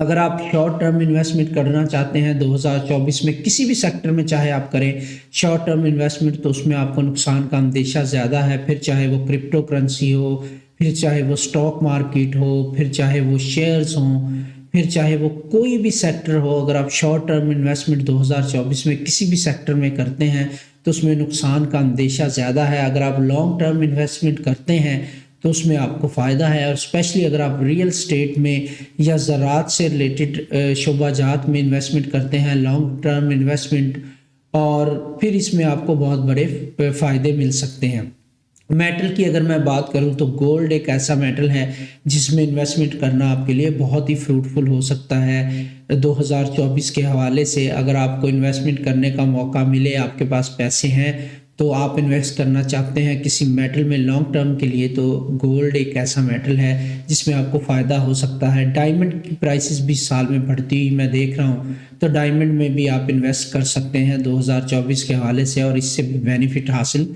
اگر آپ short term investment کرنا چاہتے ہیں 2024 میں کسی بھی سیکٹر میں چاہے آپ کریں شارٹ ٹرم انویسٹمنٹ، تو اس میں آپ کو نقصان کا اندیشہ زیادہ ہے، پھر چاہے وہ کرپٹو کرنسی ہو، پھر چاہے وہ سٹاک مارکیٹ ہو، پھر چاہے وہ شیئرز ہوں، پھر چاہے وہ کوئی بھی سیکٹر ہو، اگر آپ شارٹ ٹرم انویسٹمنٹ 2024 میں کسی بھی سیکٹر میں کرتے ہیں تو اس میں نقصان کا اندیشہ زیادہ ہے۔ اگر آپ لانگ ٹرم انویسٹمنٹ کرتے ہیں تو اس میں آپ کو فائدہ ہے، اور اسپیشلی اگر آپ ریئل اسٹیٹ میں یا زراعت سے ریلیٹڈ شعبہ جات میں انویسٹمنٹ کرتے ہیں لانگ ٹرم انویسٹمنٹ، اور پھر اس میں آپ کو بہت بڑے فائدے مل سکتے ہیں۔ میٹل کی اگر میں بات کروں تو گولڈ ایک ایسا میٹل ہے جس میں انویسٹمنٹ کرنا آپ کے لیے بہت ہی فروٹفل ہو سکتا ہے۔ 2024 کے حوالے سے اگر آپ کو انویسٹمنٹ کرنے کا موقع ملے، آپ کے پاس پیسے ہیں تو آپ انویسٹ کرنا چاہتے ہیں کسی میٹل میں لانگ ٹرم کے لیے، تو گولڈ ایک ایسا میٹل ہے جس میں آپ کو فائدہ ہو سکتا ہے۔ ڈائمنڈ کی پرائسز بھی سال میں بڑھتی ہوئی میں دیکھ رہا ہوں، تو ڈائمنڈ میں بھی آپ انویسٹ کر سکتے ہیں 2024 کے حوالے سے، اور اس سے بھی بینیفٹ حاصل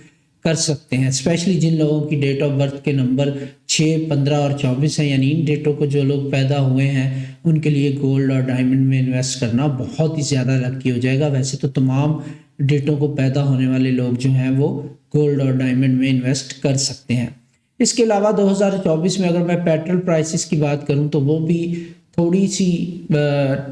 کر سکتے ہیں۔ اسپیشلی جن لوگوں کی ڈیٹ آف برتھ کے نمبر 6، 15 اور 24 ہیں، یعنی ان ڈیٹوں کو جو لوگ پیدا ہوئے ہیں ان کے لیے گولڈ اور ڈائمنڈ میں انویسٹ کرنا بہت ہی زیادہ لکی ہو جائے گا۔ ویسے تو تمام ڈیٹوں کو پیدا ہونے والے لوگ جو ہیں وہ گولڈ اور ڈائمنڈ میں انویسٹ کر سکتے ہیں۔ اس کے علاوہ 2024 میں اگر میں پیٹرول پرائسز کی بات کروں تو وہ بھی تھوڑی سی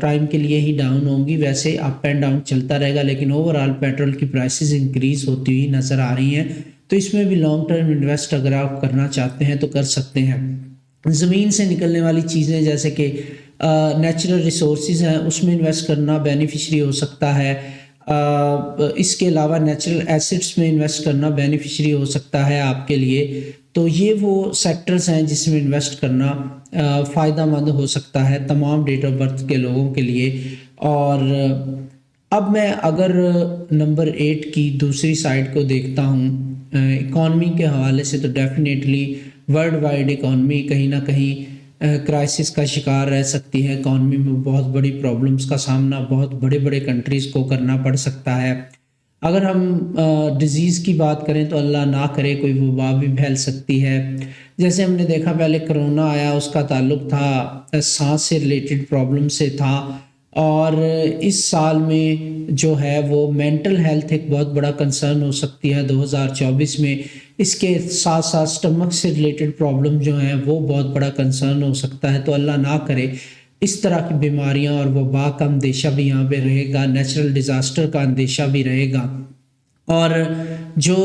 ٹائم کے لیے ہی ڈاؤن ہوں گی، ویسے اپ اینڈ ڈاؤن چلتا رہے گا، لیکن اوورآل پیٹرول کی پرائسز انکریز ہوتی ہوئی نظر آ رہی ہیں، تو اس میں بھی لانگ ٹرم انویسٹ اگر آپ کرنا چاہتے ہیں تو کر سکتے ہیں۔ زمین سے نکلنے والی چیزیں جیسے کہ نیچرل ریسورسز ہیں، اس میں انویسٹ کرنا بینیفیشری ہو سکتا ہے۔ اس کے علاوہ نیچرل ایسٹس میں انویسٹ کرنا بینیفیشری ہو سکتا ہے آپ کے لیے، تو یہ وہ سیکٹرز ہیں جس میں انویسٹ کرنا فائدہ مند ہو سکتا ہے تمام ڈیٹ آف برتھ کے لوگوں کے لیے۔ اور اب میں اگر نمبر 8 کی دوسری سائڈ کو دیکھتا ہوں اکانومی کے حوالے سے، تو ڈیفینیٹلی ورلڈ وائڈ اکانومی کہیں نہ کہیں کرائسس کا شکار رہ سکتی ہے۔ اکانومی میں بہت بڑی پرابلمز کا سامنا بہت بڑے بڑے کنٹریز کو کرنا پڑ سکتا ہے۔ اگر ہم ڈیزیز کی بات کریں تو اللہ نہ کرے کوئی وبا بھی پھیل سکتی ہے، جیسے ہم نے دیکھا پہلے کرونا آیا، اس کا تعلق تھا سانس سے ریلیٹڈ پرابلم سے تھا، اور اس سال میں جو ہے وہ مینٹل ہیلتھ ایک بہت بڑا کنسرن ہو سکتی ہے 2024 میں۔ اس کے ساتھ ساتھ سٹمک سے ریلیٹڈ پرابلم جو ہیں وہ بہت بڑا کنسرن ہو سکتا ہے، تو اللہ نہ کرے اس طرح کی بیماریاں اور وبا کا اندیشہ بھی یہاں پہ رہے گا، نیچرل ڈیزاسٹر کا اندیشہ بھی رہے گا۔ اور جو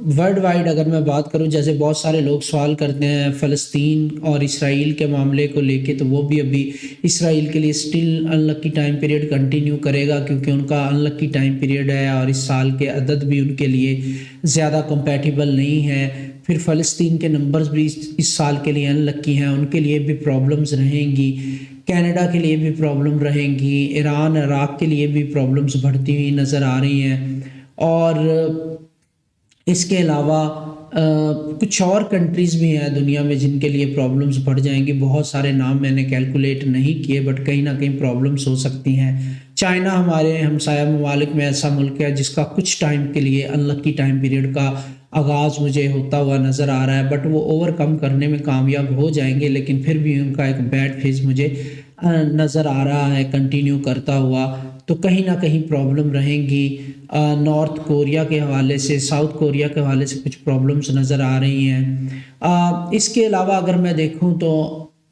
ورلڈ وائڈ اگر میں بات کروں، جیسے بہت سارے لوگ سوال کرتے ہیں فلسطین اور اسرائیل کے معاملے کو لے کے، تو وہ بھی ابھی اسرائیل کے لیے سٹل ان لکی ٹائم پیریڈ کنٹینیو کرے گا، کیونکہ ان کا ان لکی ٹائم پیریڈ ہے اور اس سال کے عدد بھی ان کے لیے زیادہ کمپیٹیبل نہیں ہے۔ پھر فلسطین کے نمبرز بھی اس سال کے لیے ان لکی ہیں، ان کے لیے بھی پرابلمز رہیں گی، کینیڈا کے لیے بھی پرابلم رہیں گی، ایران عراق کے لیے بھی پرابلمز بڑھتی ہوئی نظر آ رہی ہیں۔ اور اس کے علاوہ کچھ اور کنٹریز بھی ہیں دنیا میں جن کے لیے پرابلمز بڑھ جائیں گی، بہت سارے نام میں نے کیلکولیٹ نہیں کیے، بٹ کہیں نہ کہیں پرابلمز ہو سکتی ہیں۔ چائنا ہمارے ہمسایہ ممالک میں ایسا ملک ہے جس کا کچھ ٹائم کے لیے ان لکی ٹائم پیریڈ کا آغاز مجھے ہوتا ہوا نظر آ رہا ہے، بٹ وہ اوور کم کرنے میں کامیاب ہو جائیں گے، لیکن پھر بھی ان کا ایک بیڈ فیز مجھے نظر آ رہا ہے کنٹینیو کرتا ہوا، تو کہیں نہ کہیں پرابلم رہیں گی۔ نارتھ کوریا کے حوالے سے، ساؤتھ کوریا کے حوالے سے کچھ پرابلمز نظر آ رہی ہیں۔ اس کے علاوہ اگر میں دیکھوں تو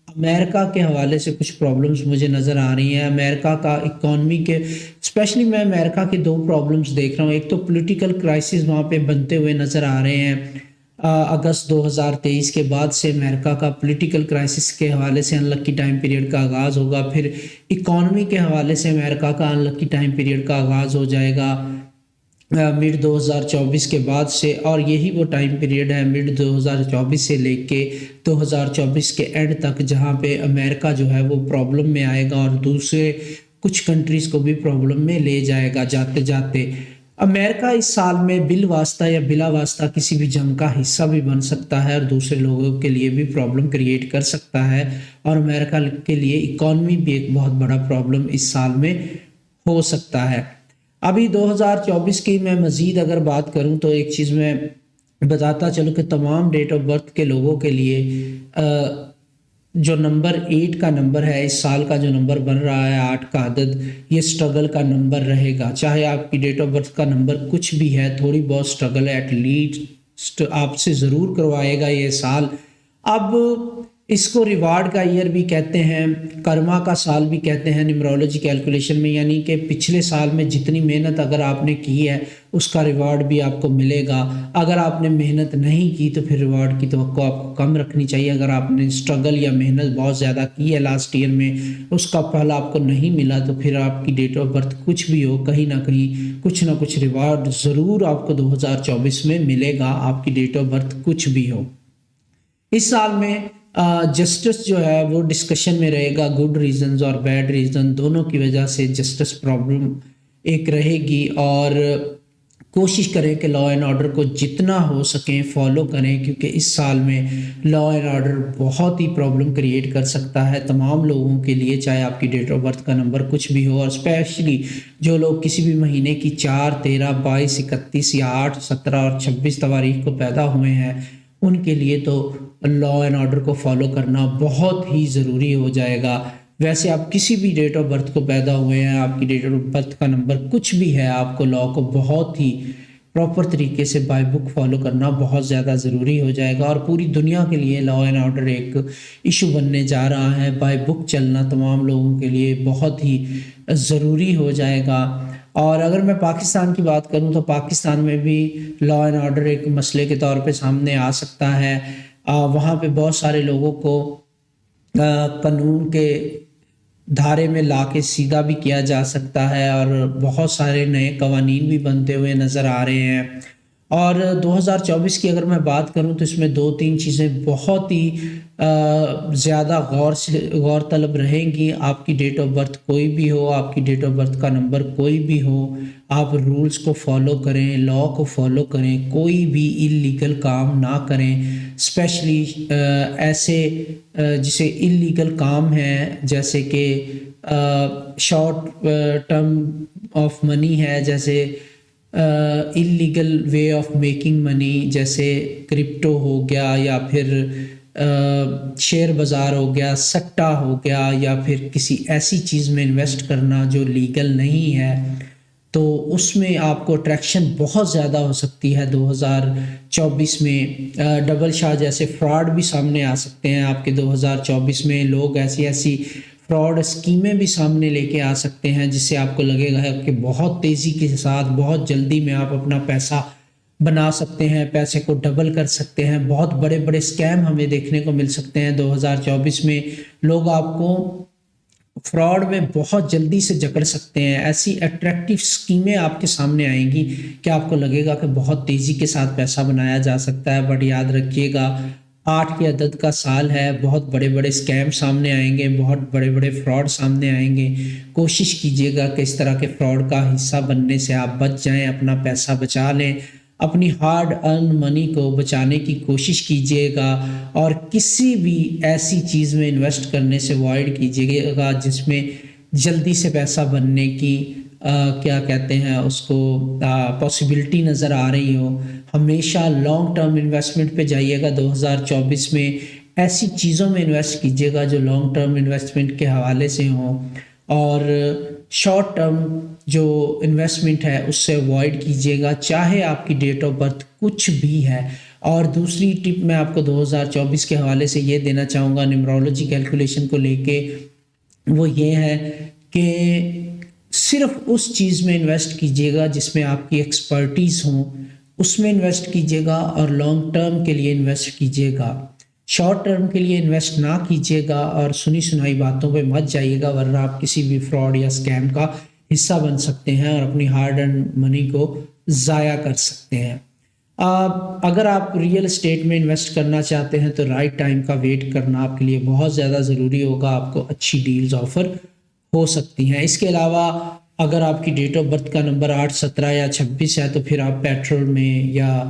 امریکہ کے حوالے سے کچھ پرابلمز مجھے نظر آ رہی ہیں۔ امریکہ کا اکانومی کے اسپیشلی میں امریکہ کے 2 پرابلمز دیکھ رہا ہوں، ایک تو پولیٹیکل کرائسس وہاں پہ بنتے ہوئے نظر آ رہے ہیں۔ اگست 2023 کے بعد سے امریکہ کا پولیٹیکل کرائسس کے حوالے سے ان لکی ٹائم پیریڈ کا آغاز ہوگا، پھر اکانومی کے حوالے سے امریکہ کا ان لکی ٹائم پیریڈ کا آغاز ہو جائے گا مڈ 2024 کے بعد سے، اور یہی وہ ٹائم پیریڈ ہے مڈ 2024 سے لے کے 2024 کے اینڈ تک جہاں پہ امریکہ جو ہے وہ پرابلم میں آئے گا اور دوسرے کچھ کنٹریز کو بھی پرابلم میں لے جائے گا جاتے جاتے۔ امریکہ اس سال میں بالواسطہ یا بلا واسطہ کسی بھی جنگ کا حصہ بھی بن سکتا ہے اور دوسرے لوگوں کے لیے بھی پرابلم کریٹ کر سکتا ہے، اور امریکہ کے لیے اکانومی بھی ایک بہت بڑا پرابلم اس سال میں ہو سکتا ہے۔ ابھی 2024 کی میں مزید اگر بات کروں تو ایک چیز میں بتاتا چلوں کہ تمام ڈیٹ آف برتھ کے لوگوں کے لیے جو نمبر 8 کا نمبر ہے، اس سال کا جو نمبر بن رہا ہے 8 کا عدد، یہ سٹرگل کا نمبر رہے گا. چاہے آپ کی ڈیٹ آف برتھ کا نمبر کچھ بھی ہے، تھوڑی بہت سٹرگل ایٹ لیسٹ آپ سے ضرور کروائے گا یہ سال. اب اس کو ریوارڈ کا ایئر بھی کہتے ہیں، کرما کا سال بھی کہتے ہیں نیمرولوجی کیلکولیشن میں، یعنی کہ پچھلے سال میں جتنی محنت اگر آپ نے کی ہے اس کا ریوارڈ بھی آپ کو ملے گا. اگر آپ نے محنت نہیں کی تو پھر ریوارڈ کی توقع آپ کو کم رکھنی چاہیے. اگر آپ نے اسٹرگل یا محنت بہت زیادہ کی ہے لاسٹ ایئر میں، اس کا پھل آپ کو نہیں ملا، تو پھر آپ کی ڈیٹ آف برتھ کچھ بھی ہو، کہیں نہ کچھ ریوارڈ ضرور آپ کو 2024 میں ملے گا، آپ کی ڈیٹ آف برتھ کچھ بھی ہو. اس سال میں جسٹس جو ہے وہ ڈسکشن میں رہے گا. گڈ ریزنز اور بیڈ ریزن دونوں کی وجہ سے جسٹس پرابلم ایک رہے گی، اور کوشش کریں کہ لا اینڈ آرڈر کو جتنا ہو سکیں فالو کریں، کیونکہ اس سال میں لا اینڈ آرڈر بہت ہی پرابلم کریٹ کر سکتا ہے تمام لوگوں کے لیے، چاہے آپ کی ڈیٹ آف برتھ کا نمبر کچھ بھی ہو. اور اسپیشلی جو لوگ کسی بھی مہینے کی 4، 13، 22، 31 یا 8، 17 اور 26 تاریخ کو پیدا ہوئے ہیں، ان کے لیے تو لا اینڈ آرڈر کو فالو کرنا بہت ہی ضروری ہو جائے گا. ویسے آپ کسی بھی ڈیٹ آف برتھ کو پیدا ہوئے ہیں، آپ کی ڈیٹ آف برتھ کا نمبر کچھ بھی ہے، آپ کو لا کو بہت ہی پراپر طریقے سے بائی بک فالو کرنا بہت زیادہ ضروری ہو جائے گا. اور پوری دنیا کے لیے لا اینڈ آرڈر ایک ایشو بننے جا رہا ہے. بائی بک چلنا تمام لوگوں کے لیے بہت ہی ضروری ہو جائے گا. اور اگر میں پاکستان کی بات کروں تو پاکستان میں بھی لا اینڈ آرڈر ایک مسئلے کے طور پہ سامنے آ سکتا ہے. وہاں پہ بہت سارے لوگوں کو قانون کے دھارے میں لا کے سیدھا بھی کیا جا سکتا ہے، اور بہت سارے نئے قوانین بھی بنتے ہوئے نظر آ رہے ہیں. اور 2024 کی اگر میں بات کروں تو اس میں 2-3 چیزیں بہت ہی زیادہ غور طلب رہیں گی. آپ کی ڈیٹ آف برتھ کوئی بھی ہو، آپ کی ڈیٹ آف برتھ کا نمبر کوئی بھی ہو، آپ رولز کو فالو کریں، لا کو فالو کریں، کوئی بھی انلیگل کام نہ کریں. اسپیشلی ایسے جسے انلیگل کام ہیں، جیسے کہ شارٹ ٹرم آف منی ہے، جیسے illegal way of making money, جیسے کرپٹو ہو گیا، یا پھر شیئر بازار ہو گیا، سٹا ہو گیا، یا پھر کسی ایسی چیز میں انویسٹ کرنا جو لیگل نہیں ہے، تو اس میں آپ کو اٹریکشن بہت زیادہ ہو سکتی ہے 2024 میں. ڈبل شاہ جیسے فراڈ بھی سامنے آ سکتے ہیں آپ کے 2024 میں. لوگ ایسی فراڈ اسکیمیں بھی سامنے لے کے آ سکتے ہیں، جس سے آپ کو لگے گا کہ بہت تیزی کے ساتھ بہت جلدی میں آپ اپنا پیسہ بنا سکتے ہیں، پیسے کو ڈبل کر سکتے ہیں. بہت بڑے بڑے اسکیم ہمیں دیکھنے کو مل سکتے ہیں 2024 میں. لوگ آپ کو فراڈ میں بہت جلدی سے جکڑ سکتے ہیں. ایسی اٹریکٹیو اسکیمیں آپ کے سامنے آئیں گی کہ آپ کو لگے گا کہ بہت تیزی کے ساتھ پیسہ بنایا جا سکتا ہے. بٹ یاد رکھیے گا 8 کے عدد کا سال ہے، بہت بڑے بڑے اسکیم سامنے آئیں گے، بہت بڑے بڑے فراڈ سامنے آئیں گے. کوشش کیجیے گا کہ اس طرح کے فراڈ کا حصہ بننے سے آپ بچ جائیں، اپنا پیسہ بچا لیں، اپنی ہارڈ ارن منی کو بچانے کی کوشش کیجیے گا. اور کسی بھی ایسی چیز میں انویسٹ کرنے سے اوائڈ کیجیے گا جس میں جلدی سے پیسہ بننے کی کیا کہتے ہیں اس کو پاسبلٹی نظر آ رہی ہو. ہمیشہ لانگ ٹرم انویسٹمنٹ پہ جائیے گا. 2024 میں ایسی چیزوں میں انویسٹ کیجیے گا جو لانگ ٹرم انویسٹمنٹ کے حوالے سے ہوں، اور شارٹ ٹرم جو انویسٹمنٹ ہے اس سے اوائڈ کیجیے گا، چاہے آپ کی ڈیٹ آف برتھ کچھ بھی ہے. اور دوسری ٹپ میں آپ کو 2024 کے حوالے سے یہ دینا چاہوں گا نیمرولوجی کیلکولیشن کو لے کے، وہ یہ ہے کہ صرف اس چیز میں انویسٹ کیجیے گا جس میں آپ کی ایکسپرٹیز ہوں، اس میں انویسٹ کیجیے گا، اور لانگ ٹرم کے لیے انویسٹ کیجیے گا. شارٹ ٹرم کے لیے انویسٹ نہ کیجیے گا، اور سنی سنائی باتوں پہ مت جائیے گا، ورنہ آپ کسی بھی فراڈ یا اسکیم کا حصہ بن سکتے ہیں اور اپنی ہارڈ ارن منی کو ضائع کر سکتے ہیں. اگر آپ ریئل اسٹیٹ میں انویسٹ کرنا چاہتے ہیں تو رائٹ ٹائم کا ویٹ کرنا آپ کے لیے بہت زیادہ ضروری ہوگا. آپ کو اچھی ڈیلز آفر ہو سکتی ہیں. اس کے علاوہ اگر آپ کی ڈیٹ آف برتھ کا نمبر 8، 17 یا 26 ہے تو پھر آپ پیٹرول میں یا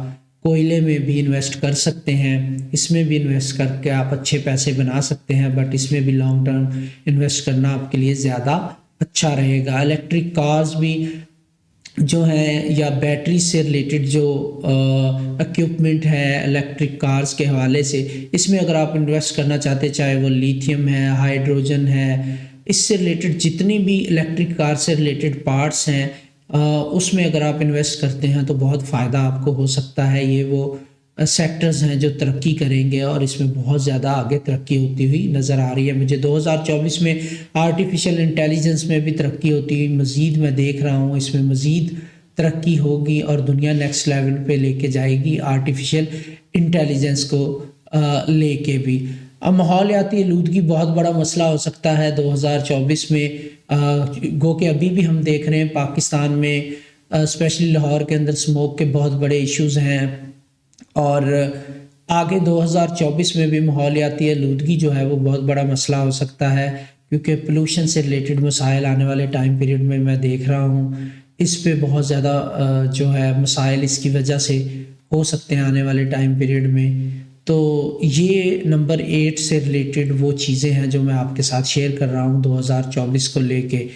کوئلے میں بھی انویسٹ کر سکتے ہیں. اس میں بھی انویسٹ کر کے آپ اچھے پیسے بنا سکتے ہیں، بٹ اس میں بھی لانگ ٹرم انویسٹ کرنا آپ کے لیے زیادہ اچھا رہے گا. الیکٹرک کارز بھی جو ہیں یا بیٹری سے ریلیٹڈ جو اکوپمنٹ ہے الیکٹرک کارز کے حوالے سے، اس میں اگر آپ انویسٹ کرنا چاہتے ہیں، چاہے وہ لیتھیم ہے، ہائیڈروجن ہے، اس سے ریلیٹڈ جتنی بھی الیکٹرک کار سے ریلیٹڈ پارٹس ہیں، اس میں اگر آپ انویسٹ کرتے ہیں تو بہت فائدہ آپ کو ہو سکتا ہے۔ یہ وہ سیکٹرز ہیں جو ترقی کریں گے اور اس میں بہت زیادہ آگے ترقی ہوتی ہوئی نظر آ رہی ہے مجھے۔ 2024 میں آرٹیفیشل انٹیلیجنس میں بھی ترقی ہوتی ہوئی مزید میں دیکھ رہا ہوں، اس میں مزید ترقی ہوگی اور دنیا نیکسٹ لیول پہ لے کے جائے گی آرٹیفیشل انٹیلیجنس کو لے کے بھی۔ اب ماحولیاتی آلودگی بہت بڑا مسئلہ ہو سکتا ہے 2024 میں، گو کہ ابھی بھی ہم دیکھ رہے ہیں پاکستان میں اسپیشلی لاہور کے اندر اسموک کے بہت بڑے ایشوز ہیں، اور آگے 2024 میں بھی ماحولیاتی آلودگی جو ہے وہ بہت بڑا مسئلہ ہو سکتا ہے، کیونکہ پولوشن سے ریلیٹڈ مسائل آنے والے ٹائم پیریڈ میں دیکھ رہا ہوں، اس پہ بہت زیادہ جو ہے مسائل اس کی وجہ سے ہو سکتے ہیں آنے والے ٹائم پیریڈ میں۔ تو یہ نمبر 8 سے ریلیٹڈ وہ چیزیں ہیں جو میں آپ کے ساتھ شیئر کر رہا ہوں 2024 کو لے کے۔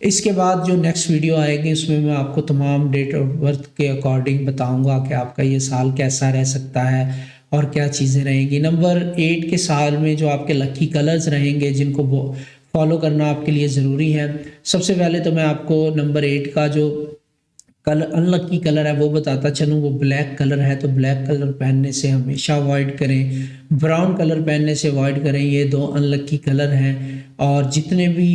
اس کے بعد جو نیکسٹ ویڈیو آئے گی اس میں میں آپ کو تمام ڈیٹ آف برتھ کے اکارڈنگ بتاؤں گا کہ آپ کا یہ سال کیسا رہ سکتا ہے اور کیا چیزیں رہیں گی۔ نمبر 8 کے سال میں جو آپ کے لکی کلرز رہیں گے جن کو فالو کرنا آپ کے لیے ضروری ہے، سب سے پہلے تو میں آپ کو نمبر 8 کا جو ان لکی کلر ہے وہ بتاتا چلوں، وہ بلیک کلر ہے، تو بلیک کلر پہننے سے ہمیشہ اوائڈ کریں، براؤن کلر پہننے سے اوائڈ کریں، یہ 2 ان لکی کلر ہیں۔ اور جتنے بھی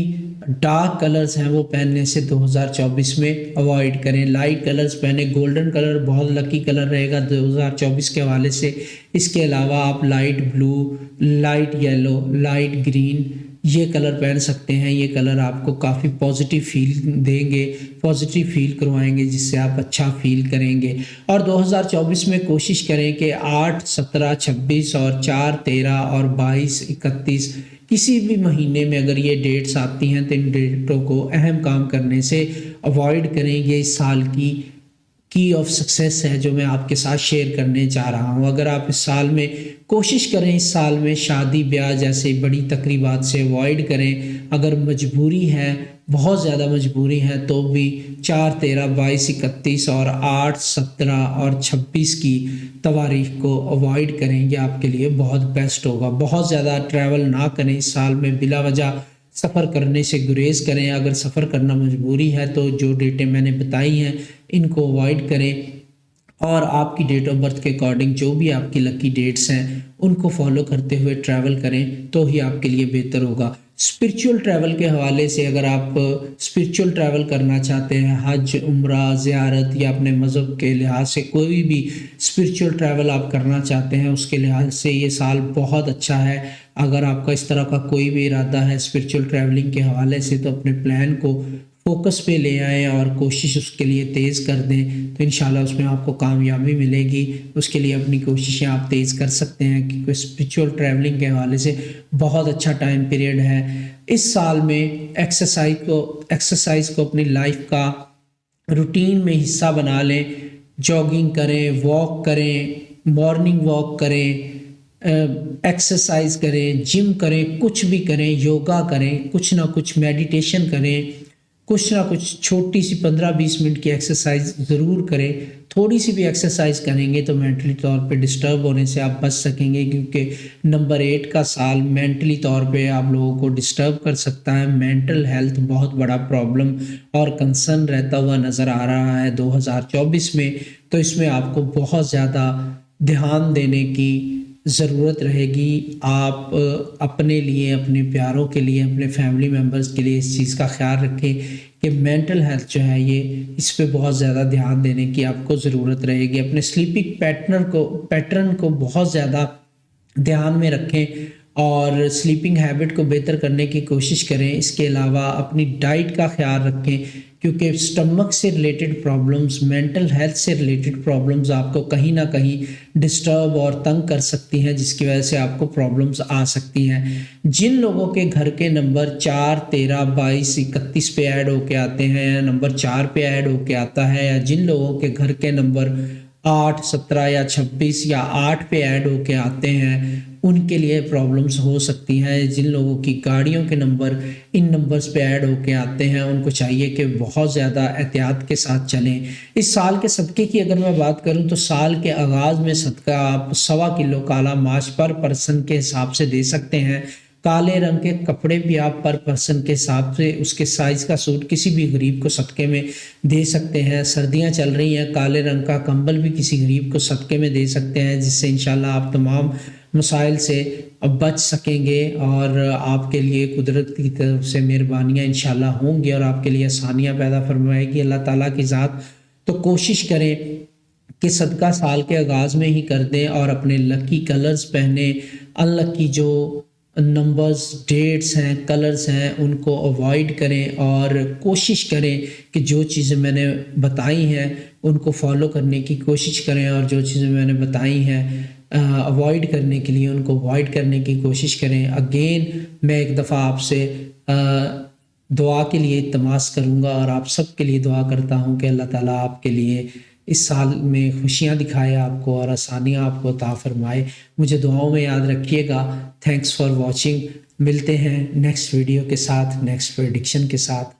ڈارک کلرز ہیں وہ پہننے سے 2024 میں اوائڈ کریں، لائٹ کلرز پہنیں، گولڈن کلر بہت لکی کلر رہے گا 2024 کے حوالے سے۔ اس کے علاوہ آپ light blue, light yellow, light green یہ کلر پہن سکتے ہیں، یہ کلر آپ کو کافی پازیٹیو فیل دیں گے، پازیٹیو فیل کروائیں گے، جس سے آپ اچھا فیل کریں گے۔ اور 2024 میں کوشش کریں کہ 8، 17، 26 اور 4، 13 اور 22، 31 کسی بھی مہینے میں اگر یہ ڈیٹس آتی ہیں تو ان ڈیٹوں کو اہم کام کرنے سے اوائڈ کریں۔ یہ اس سال کی آف سکسیس ہے جو میں آپ کے ساتھ شیئر کرنے چاہ رہا ہوں۔ اگر آپ اس سال میں کوشش کریں، اس سال میں شادی بیاہ جیسے بڑی تقریبات سے اوائڈ کریں، اگر مجبوری ہے، بہت زیادہ مجبوری ہے تو بھی 4، 13، 22، 31 اور 8، 17 اور 26 کی تواریخ کو اوائڈ کریں، یہ آپ کے لیے بہت بیسٹ ہوگا۔ بہت زیادہ ٹریول نہ کریں اس سال میں، بلا وجہ سفر کرنے سے گریز کریں، اگر سفر کرنا مجبوری ہے تو جو ڈیٹیں میں نے بتائی ہیں ان کو اوائڈ کریں، اور آپ کی ڈیٹ آف برتھ کے اکارڈنگ جو بھی آپ کی لکی ڈیٹس ہیں ان کو فالو کرتے ہوئے ٹریول کریں تو ہی آپ کے لیے بہتر ہوگا۔ اسپرچول ٹریول کے حوالے سے اگر آپ اسپرچول ٹریول کرنا چاہتے ہیں، حج، عمرہ، زیارت یا اپنے مذہب کے لحاظ سے کوئی بھی اسپرچول ٹریول آپ کرنا چاہتے ہیں، اس کے لحاظ سے یہ سال بہت اچھا ہے۔ اگر آپ کا اس طرح کا کوئی بھی ارادہ ہے اسپرچول ٹریولنگ کے حوالے سے تو اپنے پلان کو فوکس پہ لے آئیں اور کوشش اس کے لیے تیز کر دیں، تو انشاءاللہ اس میں آپ کو کامیابی ملے گی۔ اس کے لیے اپنی کوششیں آپ تیز کر سکتے ہیں، کیونکہ اسپرچول ٹریولنگ کے حوالے سے بہت اچھا ٹائم پیریڈ ہے۔ اس سال میں ایکسرسائز کو اپنی لائف کا روٹین میں حصہ بنا لیں، جاگنگ کریں، واک کریں، مارننگ واک کریں، ایکسرسائز کریں، جم کریں، کچھ بھی کریں، یوگا کریں، کچھ نہ کچھ میڈیٹیشن کریں، کچھ نہ کچھ چھوٹی سی 15-20 منٹ کی ایکسرسائز ضرور کریں۔ تھوڑی سی بھی ایکسرسائز کریں گے تو مینٹلی طور پہ ڈسٹرب ہونے سے آپ بچ سکیں گے، کیونکہ نمبر 8 کا سال مینٹلی طور پہ آپ لوگوں کو ڈسٹرب کر سکتا ہے۔ مینٹل ہیلتھ بہت بڑا پرابلم اور کنسرن رہتا ہوا نظر آ رہا ہے 2024 میں، تو اس میں آپ کو بہت زیادہ دھیان دینے کی ضرورت رہے گی۔ آپ اپنے لیے، اپنے پیاروں کے لیے، اپنے فیملی ممبرز کے لیے اس چیز کا خیال رکھیں کہ مینٹل ہیلتھ جو ہے یہ اس پہ بہت زیادہ دھیان دینے کی آپ کو ضرورت رہے گی۔ اپنے سلیپنگ پیٹرن کو بہت زیادہ دھیان میں رکھیں اور سلیپنگ ہیبٹ کو بہتر کرنے کی کوشش کریں۔ اس کے علاوہ اپنی ڈائٹ کا خیال رکھیں، کیونکہ اسٹمک سے ریلیٹڈ پرابلمز، مینٹل ہیلتھ سے ریلیٹڈ پرابلمز آپ کو کہیں نہ کہیں ڈسٹرب اور تنگ کر سکتی ہیں، جس کی وجہ سے آپ کو پرابلمز آ سکتی ہیں۔ جن لوگوں کے گھر کے نمبر 4، 13، 22، 31 پہ ایڈ ہو کے آتے ہیں، یا نمبر 4 پہ ایڈ ہو کے آتا ہے، یا جن لوگوں کے گھر کے نمبر 8, 17 یا 26 یا 8 پہ ایڈ ہو کے آتے ہیں ان کے لیے پرابلمس ہو سکتی ہیں۔ جن لوگوں کی گاڑیوں کے نمبر ان نمبرز پہ ایڈ ہو کے آتے ہیں ان کو چاہیے کہ بہت زیادہ احتیاط کے ساتھ چلیں۔ اس سال کے صدقے کی اگر میں بات کروں تو سال کے آغاز میں صدقہ آپ 1.25 کلو کالا ماش پر پرسن کے حساب سے دے سکتے ہیں۔ کالے رنگ کے کپڑے بھی آپ پر پرسن کے حساب سے اس کے سائز کا سوٹ کسی بھی غریب کو صدقے میں دے سکتے ہیں۔ سردیاں چل رہی ہیں، کالے رنگ کا کمبل بھی کسی غریب کو صدقے میں دے سکتے ہیں، جس سے انشاءاللہ آپ تمام مسائل سے بچ سکیں گے اور آپ کے لیے قدرت کی طرف سے مہربانیاں انشاءاللہ ہوں گی اور آپ کے لیے آسانیاں پیدا فرمائے گی اللہ تعالیٰ کی ذات۔ تو کوشش کریں کہ صدقہ سال کے آغاز میں ہی کر دیں اور اپنے لکی کلرز پہنیں۔ انلکی جو نمبرز، ڈیٹس ہیں، کلرز ہیں ان کو اوائڈ کریں اور کوشش کریں کہ جو چیزیں میں نے بتائی ہیں ان کو فالو کرنے کی کوشش کریں اور جو چیزیں میں نے بتائی ہیں اوائڈ کرنے کے لیے ان کو اوائڈ کرنے کی کوشش کریں۔ اگین میں ایک دفعہ آپ سے دعا کے لیے التماس کروں گا اور آپ سب کے لیے دعا کرتا ہوں کہ اللہ تعالیٰ آپ کے لیے اس سال میں خوشیاں دکھائے آپ کو اور آسانیاں آپ کو عطا فرمائے۔ مجھے دعاؤں میں یاد رکھیے گا۔ Thanks for watching. ملتے ہیں نیکسٹ ویڈیو کے ساتھ، نیکسٹ پریڈکشن کے ساتھ۔